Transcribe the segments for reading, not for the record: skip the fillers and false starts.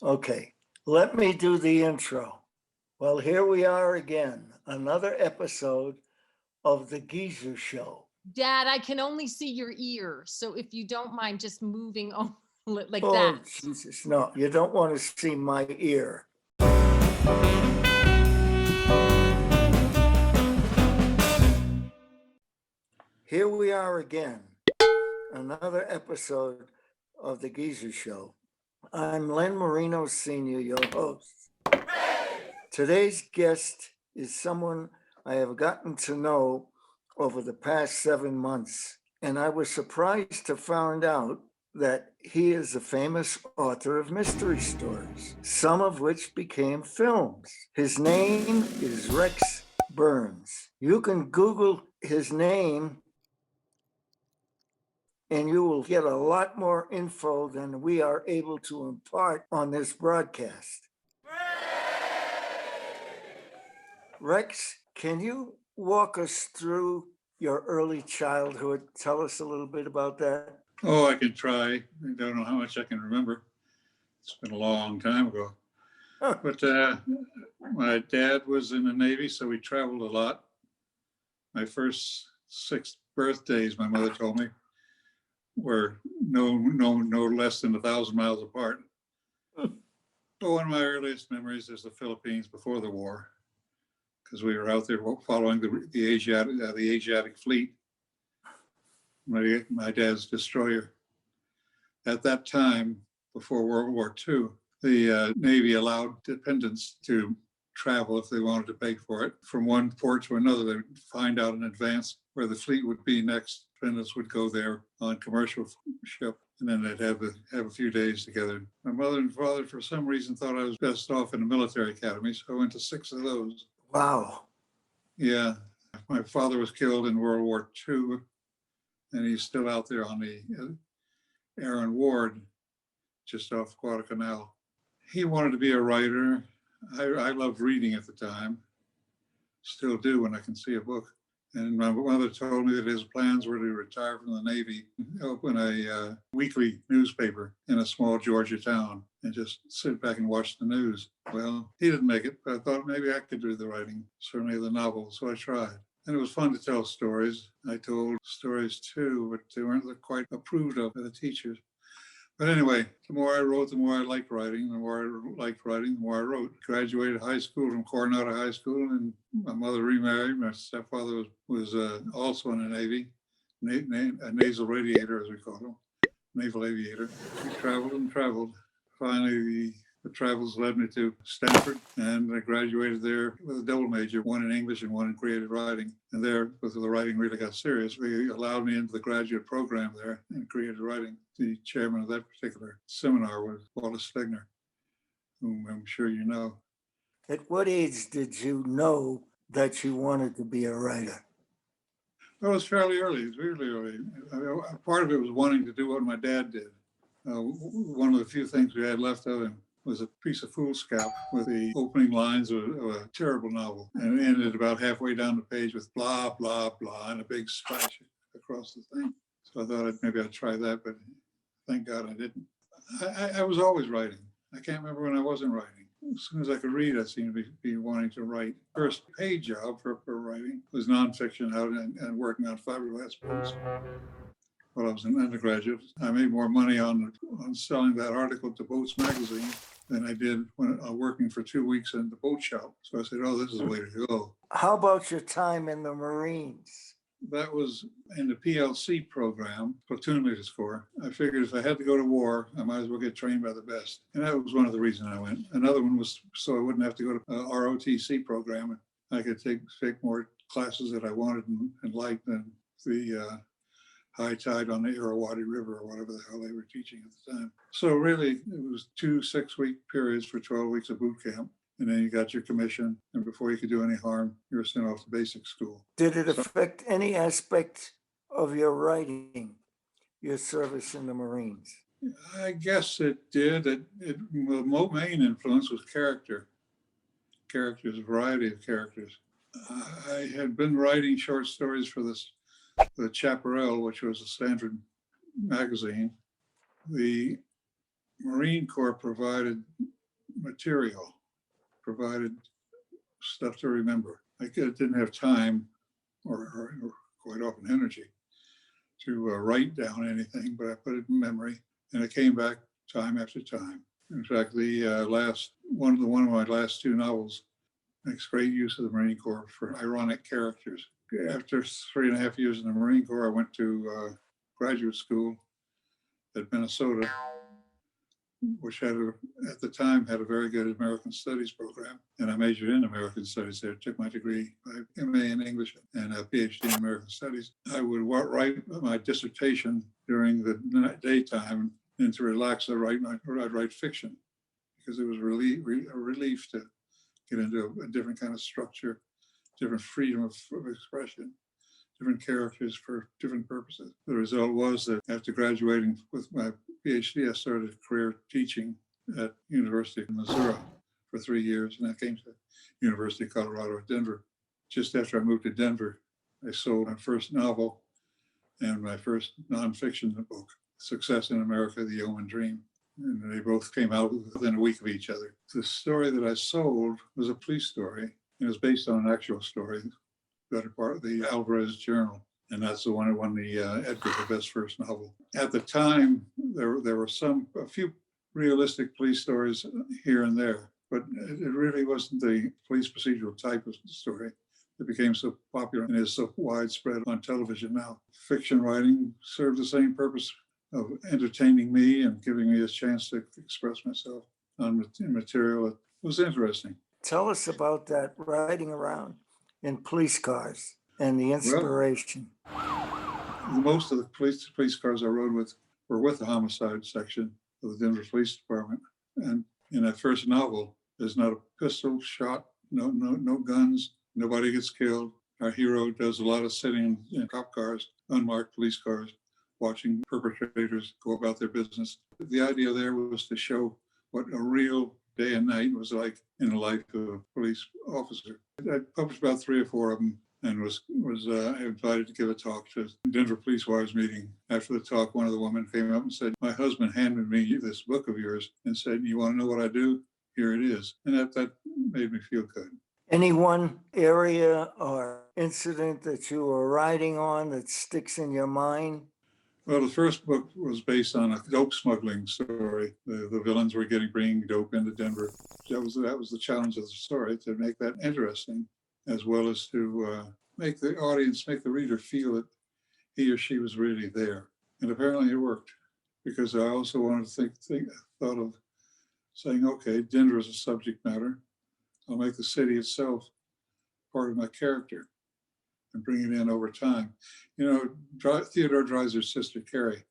Okay, let me do the intro. Well, here we are again, another episode of The Geezer Show. Dad, I can only see your ear. So if you don't mind just moving on like Oh, that. Jesus, no, you don't want to see my ear. Here we are again, another episode of The Geezer Show. I'm Len Marino Sr., your host. Today's guest is someone I have gotten to know over the past 7 months, and I was surprised to find out that he is a famous author of mystery stories, some of which became films. His name is Rex Burns. You can Google his name and you will get a lot more info than we are able to impart on this broadcast. Rex, can you walk us through your early childhood? Tell us a little bit about that. Oh, I can try. I don't know how much I can remember. It's been a long time ago. But my dad was in the Navy, so we traveled a lot. My first 6 birthdays, my mother told me, were no less than 1,000 miles apart. But one of my earliest memories is the Philippines before the war, because we were out there following the Asiatic fleet, my dad's destroyer. At that time, before World War II, the Navy allowed dependents to travel if they wanted to pay for it from one port to another. They would find out in advance where the fleet would be next. Dependents would go there on commercial ship, and then they'd have a few days together. My mother and father, for some reason, thought I was best off in a military academy, so I went to 6 of those. Wow. Yeah. My father was killed in World War II, and he's still out there on the Aaron Ward, just off Guadalcanal. He wanted to be a writer. I loved reading at the time, still do when I can see a book. And my mother told me that his plans were to retire from the Navy, open a weekly newspaper in a small Georgia town, and just sit back and watch the news. Well, he didn't make it, but I thought maybe I could do the writing, certainly the novel, so I tried. And it was fun to tell stories. I told stories too, but they weren't quite approved of by the teachers. But anyway, the more I wrote, the more I liked writing. The more I liked writing, the more I wrote. Graduated high school from Coronado High School, and my mother remarried. My stepfather was also in the Navy, a nasal radiator, as we call him, naval aviator. We traveled and traveled. Finally, the travels led me to Stanford, and I graduated there with a double major, one in English and one in creative writing. And there, with the writing really got serious, they allowed me into the graduate program there in creative writing. The chairman of that particular seminar was Wallace Stegner, whom I'm sure you know. At what age did you know that you wanted to be a writer? It was fairly early. It was really early. Part of it was wanting to do what my dad did. One of the few things we had left of him was a piece of foolscap with the opening lines of a terrible novel, and it ended about halfway down the page with blah, blah, blah, and a big splash across the thing. So I thought maybe I'd try that, but thank God I didn't. I was always writing. I can't remember when I wasn't writing. As soon as I could read, I seemed to be wanting to write. First paid job for writing was nonfiction out and working on fiberglass boats. While I was an undergraduate, I made more money on selling that article to Boats magazine than I did when working for 2 weeks in the boat shop. So I said, oh, this is the way to go. How about your time in the Marines? That was in the PLC program, Platoon Leaders Corps. I figured if I had to go to war, I might as well get trained by the best. And that was one of the reasons I went. Another one was so I wouldn't have to go to a ROTC program. I could take more classes that I wanted and liked than the high tide on the Irrawaddy River or whatever the hell they were teaching at the time. So really, it was 2 6-week periods for 12 weeks of boot camp. And then you got your commission. And before you could do any harm, you were sent off to basic school. Did it affect any aspect of your writing, your service in the Marines? I guess it did. The main influence was characters, a variety of characters. I had been writing short stories for the Chaparral, which was a Stanford magazine. The Marine Corps provided material, provided stuff to remember. I didn't have time or quite often energy to write down anything, but I put it in memory, and it came back time after time. In fact, the one of my last two novels makes great use of the Marine Corps for ironic characters. After 3.5 years in the Marine Corps, I went to graduate school at Minnesota, which at the time had a very good American Studies program. And I majored in American Studies there, took my degree, my MA in English and a PhD in American Studies. I would write my dissertation during the daytime, and to relax, I'd write fiction, because it was a relief to get into a different kind of structure, different freedom of expression, different characters for different purposes. The result was that after graduating with my PhD, I started a career teaching at University of Missouri for 3 years, and I came to University of Colorado at Denver. Just after I moved to Denver, I sold my first novel and my first nonfiction book, Success in America, The Yeoman Dream. And they both came out within a week of each other. The story that I sold was a police story. It was based on an actual story, better part of the Alvarez Journal. And that's the one that won the Edgar for Best First Novel. At the time, there were a few realistic police stories here and there, but it really wasn't the police procedural type of story that became so popular and is so widespread on television now. Fiction writing served the same purpose of entertaining me and giving me a chance to express myself on material that was interesting. Tell us about that riding around in police cars and the inspiration. Well, most of the police cars I rode with were with the homicide section of the Denver Police Department. And in that first novel, there's not a pistol shot, no guns, nobody gets killed. Our hero does a lot of sitting in cop cars, unmarked police cars, watching perpetrators go about their business. The idea there was to show what a real day and night was like in the life of a police officer. I published about 3 or 4 of them and was invited to give a talk to a Denver Police Wires meeting. After the talk, one of the women came up and said, "My husband handed me this book of yours and said, you want to know what I do? Here it is." And that made me feel good. Any one area or incident that you were riding on that sticks in your mind? Well, the first book was based on a dope smuggling story. The villains were bringing dope into Denver. That was the challenge of the story, to make that interesting, as well as to make the audience, make the reader feel that he or she was really there. And apparently it worked, because I also wanted to thought of saying, okay, Denver is a subject matter. I'll make the city itself part of my character and bring it in over time. You know, Theodore Dreiser's sister, Carrie,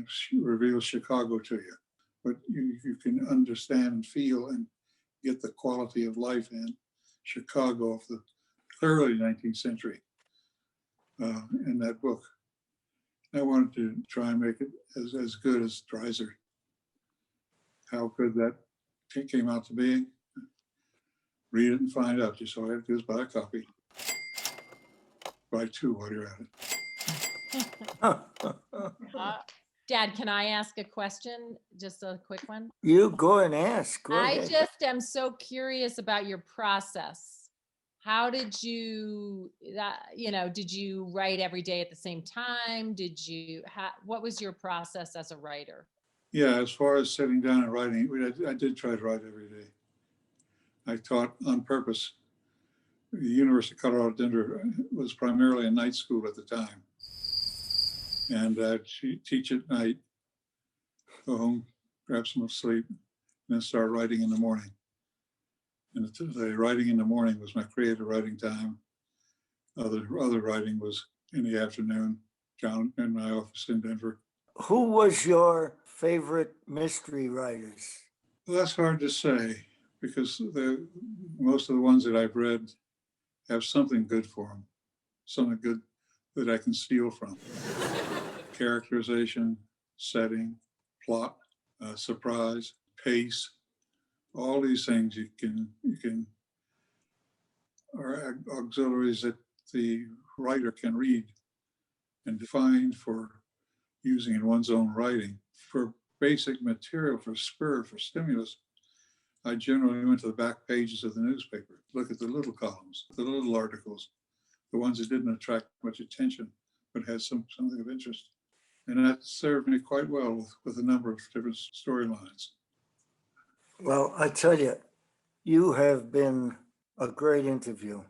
she reveals Chicago to you, but you can understand and feel and get the quality of life in Chicago of the early 19th century in that book. I wanted to try and make it as good as Dreiser. How good that came out to be, read it and find out. Just all you have to do is buy a copy. Buy 2 while you're at it. Dad, can I ask a question? Just a quick one. You go and ask. Go I ahead. just am so curious about your process. How did you, did you write every day at the same time? What was your process as a writer? Yeah, as far as sitting down and writing, I did try to write every day. I taught on purpose. The University of Colorado Denver was primarily a night school at the time. And I'd teach at night, go home, grab some sleep, and then start writing in the morning. And the writing in the morning was my creative writing time. Other writing was in the afternoon down in my office in Denver. Who was your favorite mystery writers? Well, that's hard to say, because most of the ones that I've read have something good for them, something good that I can steal from. Characterization, setting, plot, surprise, pace, all these things you can are auxiliaries that the writer can read and define for using in one's own writing. For basic material for spur, for stimulus, I generally went to the back pages of the newspaper, look at the little columns, the little articles, the ones that didn't attract much attention, but had something of interest. And that served me quite well with a number of different storylines. Well, I tell you, you have been a great interview,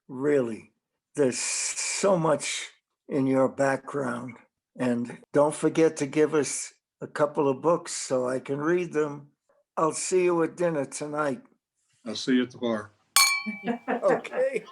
really. There's so much in your background. And don't forget to give us a couple of books so I can read them. I'll see you at dinner tonight. I'll see you at the bar. Okay.